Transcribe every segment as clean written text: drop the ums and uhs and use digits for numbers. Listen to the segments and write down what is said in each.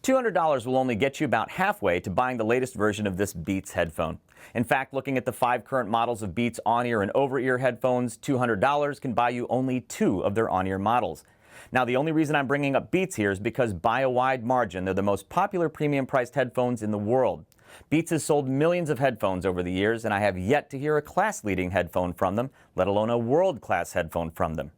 $200 will only get you about halfway to buying the latest version of this Beats headphone. In fact, looking at the 5 current models of Beats on-ear and over-ear headphones, $200 can buy you only 2 of their on-ear models. Now, the only reason I'm bringing up Beats here is because by a wide margin, they're the most popular premium-priced headphones in the world. Beats has sold millions of headphones over the years, and I have yet to hear a class-leading headphone from them, let alone a world-class headphone from them.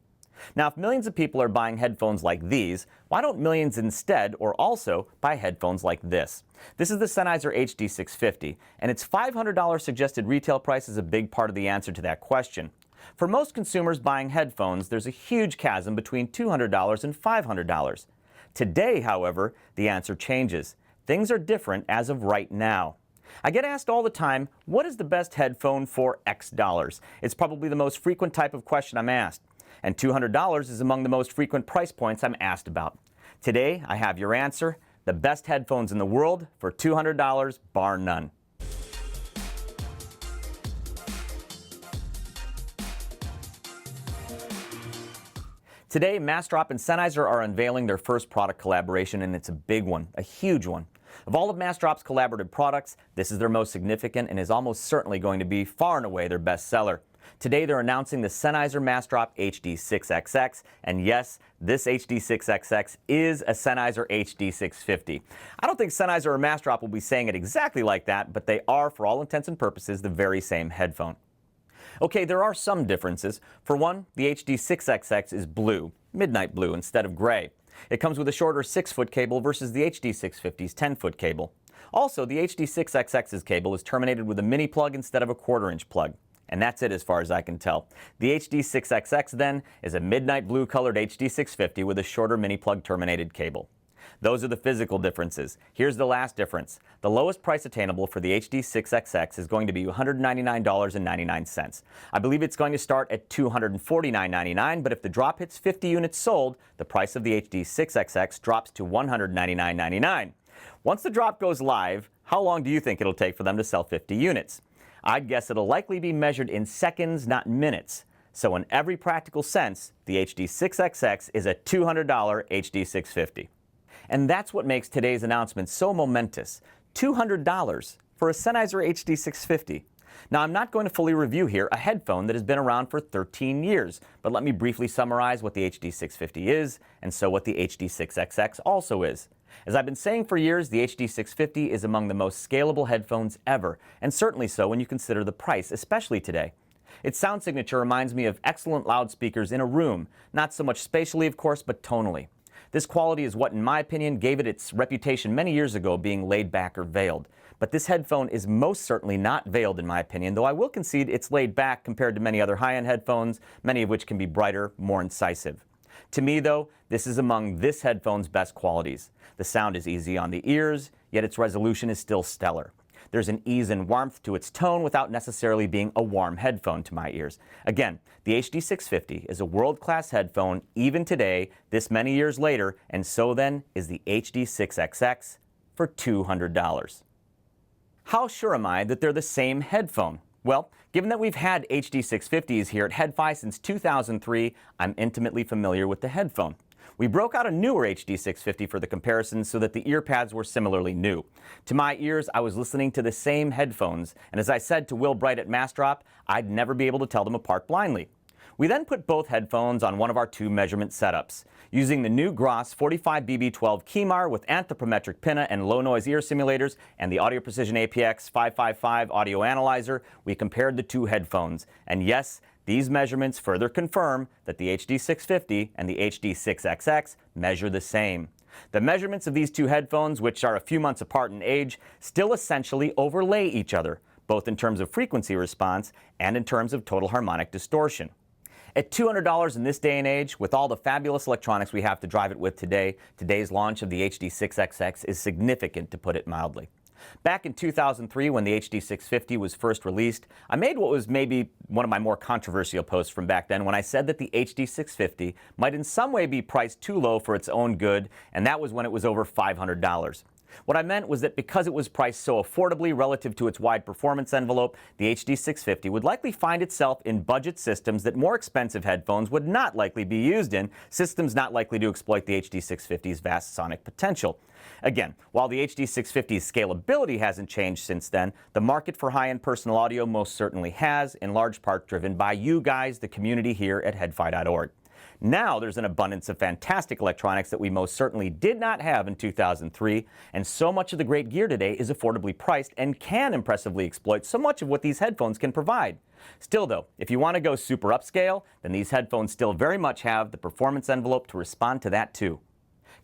Now, if millions of people are buying headphones like these, why don't millions instead or also buy headphones like this? This is the Sennheiser HD650, and its $500 suggested retail price is a big part of the answer to that question. For most consumers buying headphones, there's a huge chasm between $200 and $500. Today, however, the answer changes. Things are different as of right now. I get asked all the time, what is the best headphone for X dollars? It's probably the most frequent type of question I'm asked. And $200 is among the most frequent price points I'm asked about. Today, I have your answer, the best headphones in the world for $200, bar none. Today, Mastrop and Sennheiser are unveiling their first product collaboration, and it's a big one, a huge one. Of all of Mastrop's collaborative products, this is their most significant and is almost certainly going to be far and away their best seller. Today, they're announcing the Sennheiser Mastrop HD6XX, and yes, this HD6XX is a Sennheiser HD650. I don't think Sennheiser or Mastrop will be saying it exactly like that, but they are, for all intents and purposes, the very same headphone. Okay, there are some differences. For one, the HD6XX is blue, midnight blue, instead of gray. It comes with a shorter 6-foot cable versus the HD650's 10-foot cable. Also, the HD6XX's cable is terminated with a mini plug instead of a 1/4-inch plug. And that's it as far as I can tell. The HD6XX then is a midnight blue colored HD650 with a shorter mini plug terminated cable. Those are the physical differences. Here's the last difference. The lowest price attainable for the HD6XX is going to be $199.99. I believe it's going to start at $249.99, but if the drop hits 50 units sold, the price of the HD6XX drops to $199.99. Once the drop goes live, how long do you think it'll take for them to sell 50 units? I'd guess it'll likely be measured in seconds, not minutes. So in every practical sense, the HD6XX is a $200 HD650. And that's what makes today's announcement so momentous. $200 for a Sennheiser HD650. Now, I'm not going to fully review here a headphone that has been around for 13 years, but let me briefly summarize what the HD650 is, and so what the HD6XX also is. As I've been saying for years, the HD650 is among the most scalable headphones ever, and certainly so when you consider the price, especially today. Its sound signature reminds me of excellent loudspeakers in a room, not so much spatially, of course, but tonally. This quality is what, in my opinion, gave it its reputation many years ago, being laid back or veiled. But this headphone is most certainly not veiled, in my opinion, though I will concede it's laid back compared to many other high-end headphones, many of which can be brighter, more incisive. To me, though, this is among this headphone's best qualities. The sound is easy on the ears, yet its resolution is still stellar. There's an ease and warmth to its tone without necessarily being a warm headphone to my ears. Again, the HD650 is a world-class headphone even today, this many years later, and so then is the HD6XX for $200. How sure am I that they're the same headphone? Well, given that we've had HD650s here at HeadFi since 2003, I'm intimately familiar with the headphone. We broke out a newer HD650 for the comparison so that the ear pads were similarly new. To my ears, I was listening to the same headphones, and as I said to Will Bright at Mastrop, I'd never be able to tell them apart blindly. We then put both headphones on one of our 2 measurement setups. Using the new Gross 45BB12 Kemar with anthropometric pinna and low-noise ear simulators and the Audio Precision APX 555 audio analyzer, we compared the 2 headphones. And yes, these measurements further confirm that the HD650 and the HD6XX measure the same. The measurements of these 2 headphones, which are a few months apart in age, still essentially overlay each other, both in terms of frequency response and in terms of total harmonic distortion. At $200 in this day and age, with all the fabulous electronics we have to drive it with today, today's launch of the HD6XX is significant, to put it mildly. Back in 2003, when the HD650 was first released, I made what was maybe one of my more controversial posts from back then when I said that the HD650 might in some way be priced too low for its own good, and that was when it was over $500. What I meant was that because it was priced so affordably relative to its wide performance envelope, the HD650 would likely find itself in budget systems that more expensive headphones would not likely be used in, systems not likely to exploit the HD650's vast sonic potential. Again, while the HD650's scalability hasn't changed since then, the market for high-end personal audio most certainly has, in large part driven by you guys, the community here at HeadFi.org. Now there's an abundance of fantastic electronics that we most certainly did not have in 2003, and so much of the great gear today is affordably priced and can impressively exploit so much of what these headphones can provide. Still though, if you want to go super upscale, then these headphones still very much have the performance envelope to respond to that too.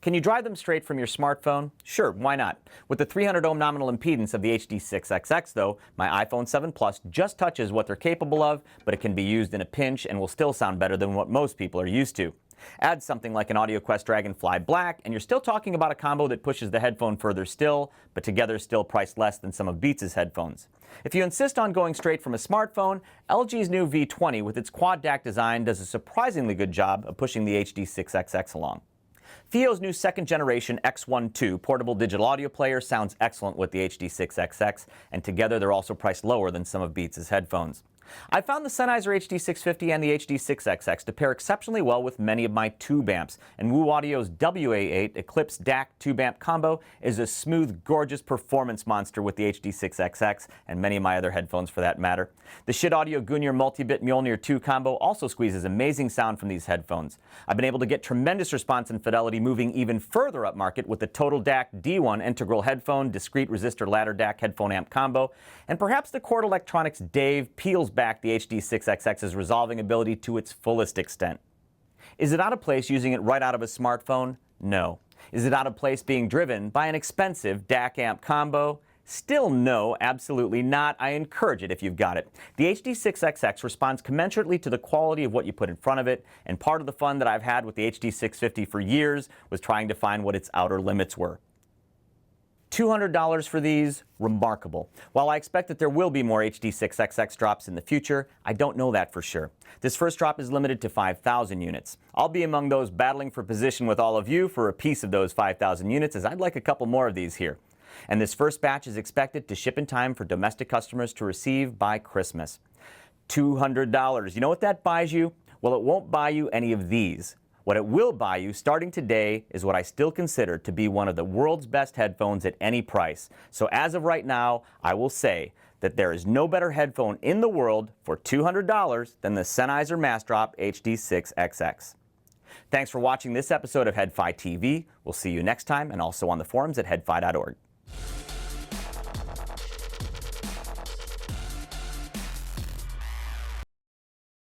Can you drive them straight from your smartphone? Sure, why not? With the 300 ohm nominal impedance of the HD6XX though, my iPhone 7 Plus just touches what they're capable of, but it can be used in a pinch and will still sound better than what most people are used to. Add something like an AudioQuest Dragonfly Black, and you're still talking about a combo that pushes the headphone further still, but together still priced less than some of Beats' headphones. If you insist on going straight from a smartphone, LG's new V20 with its quad DAC design does a surprisingly good job of pushing the HD6XX along. FiiO's new second-generation X1 II portable digital audio player sounds excellent with the HD6XX, and together they're also priced lower than some of Beats' headphones. I found the Sennheiser HD650 and the HD6XX to pair exceptionally well with many of my tube amps, and Wu Audio's WA8 Eclipse DAC tube amp combo is a smooth, gorgeous performance monster with the HD6XX, and many of my other headphones for that matter. The Schiit Audio Gunyor Multibit Mjolnir 2 combo also squeezes amazing sound from these headphones. I've been able to get tremendous response and fidelity moving even further up market with the Total DAC D1 integral headphone, discrete resistor ladder DAC headphone amp combo, and perhaps the Chord Electronics Dave peels back the HD6XX's resolving ability to its fullest extent. Is it out of place using it right out of a smartphone? No. Is it out of place being driven by an expensive DAC amp combo? Still no, absolutely not. I encourage it if you've got it. The HD6XX responds commensurately to the quality of what you put in front of it, and part of the fun that I've had with the HD650 for years was trying to find what its outer limits were. $200 for these? Remarkable. While I expect that there will be more HD6XX drops in the future, I don't know that for sure. This first drop is limited to 5,000 units. I'll be among those battling for position with all of you for a piece of those 5,000 units, as I'd like a couple more of these here. And this first batch is expected to ship in time for domestic customers to receive by Christmas. $200. You know what that buys you? Well, it won't buy you any of these. What it will buy you starting today is what I still consider to be one of the world's best headphones at any price. So as of right now, I will say that there is no better headphone in the world for $200 than the Sennheiser Massdrop HD6XX. Thanks for watching this episode of HeadFi TV. We'll see you next time, and also on the forums at HeadFi.org.